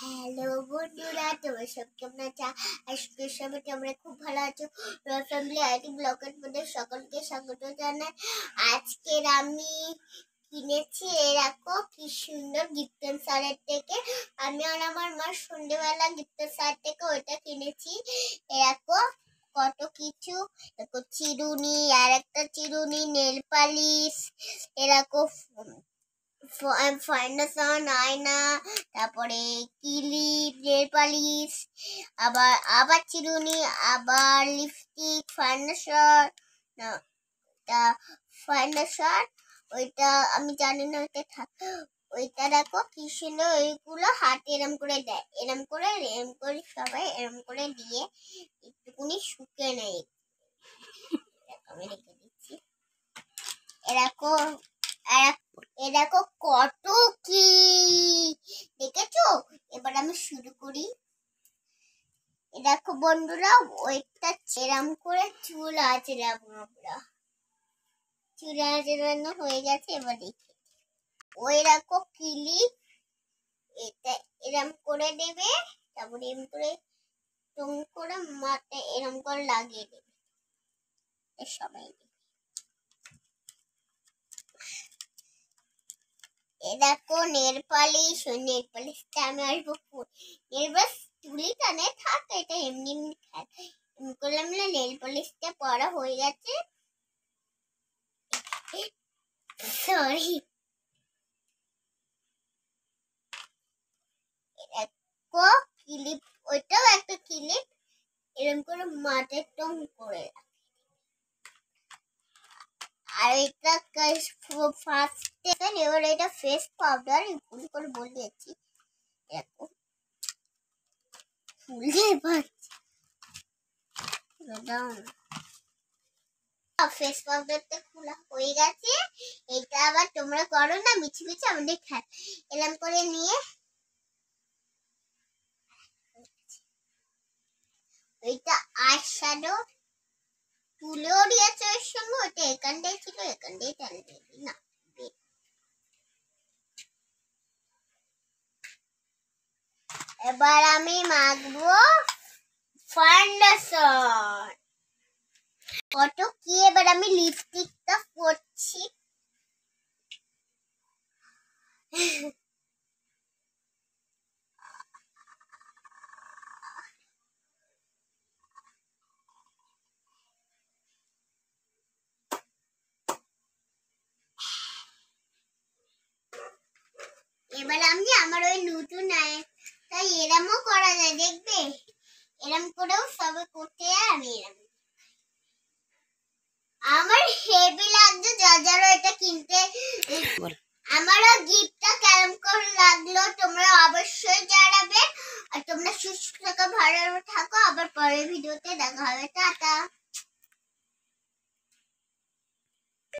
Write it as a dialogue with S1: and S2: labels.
S1: Hello বন্ধুরা, তোমরা সব কেমন আছো? আজকে সবাই তোমরা খুব ভালো আছো। রয়্যাল ফ্যামিলি আইটি ব্লগের মধ্যে সকলকে স্বাগত জানাই। আজকের আমি কিনেছি এরকম কি সুন্দর গিফটেন স্যারের থেকে। আমি আর আমার মা সন্ধ্যেবেলা গিফটেন স্যার থেকে ওইটা কিনেছি। এরকম কত কিছু, চিরুনি, আর একটা চিরুনি, নেল পালিশ, এরকম ফাউন্ডেশন, আয়না, তারপরে ক্লিপ, নেল পালিশ, আবার চিরুনি, আবার লিপস্টিক, ফাউন্ডেশন ওইটা আমি জানি না ওইটা ওইটা দেখো কি সুন্দর। ওইগুলো হাতে এরম করে দেয়, এরম করে সবাই এরম করে দিয়ে একটুকুনি শুকে নেয়। আমি রেখে দিচ্ছি। এরকম দেখো কত কি দেখেছো। এবার আমি শুরু করি। দেখো বন্ধুরা, ওইটা এরম করে চুল আঁচড়ানো হয়ে গেছে। এবার দেখি ওই দেখো ক্লিপ, এটা এরম করে দেবে, তারপরে এরম করে টুম করে মাথায় এরম করে লাগিয়ে দেবে। সবাই দেখো নেল পালিশটা আমি আসবো। এবার তুলি টানে থাক, এটা এমনি এমনি করলাম না। নেল পালিশটা পরা হয়ে গেছে। সরি, দেখো ক্লিপ, ওইটাও একটা ক্লিপ এরকম করে মাথায় টম করে। আর এটা ফার্স্ট, এবার এটা ফেস পাউডার, ভুল করে বলে দিয়েছি। দেখো ফুলে ফেস পাউডারটা খোলা হয়ে গেছে। এটা আবার তোমরা করো না, মিছি মিছি আমাদের খায়। এরকম করে নিয়ে ওইটা আইশ্যাডো তুলেও দিয়েছে ওর সঙ্গে। ওইটা এখানটাই ছিল, এখানটাই ঢালে দিবি না। এবার আমি মাখবো ফাউন্ডেশন। কত কি, এবার আমি লিপস্টিকটা পরছি। এবার আমি আমার ওই নতুন তাই এরমও করা যায়, দেখবে এরম করেও সবাই করতে। আমি আমার হেভি লাগছে। যারা এটা কিনতে, আমারও গিফটটা কেমন করে লাগলো তোমরা অবশ্যই জানাবে। আর তোমরা সুস্থ থাকো, ভালো থাকো। আবার পরের ভিডিওতে দেখা হবে। টাটা।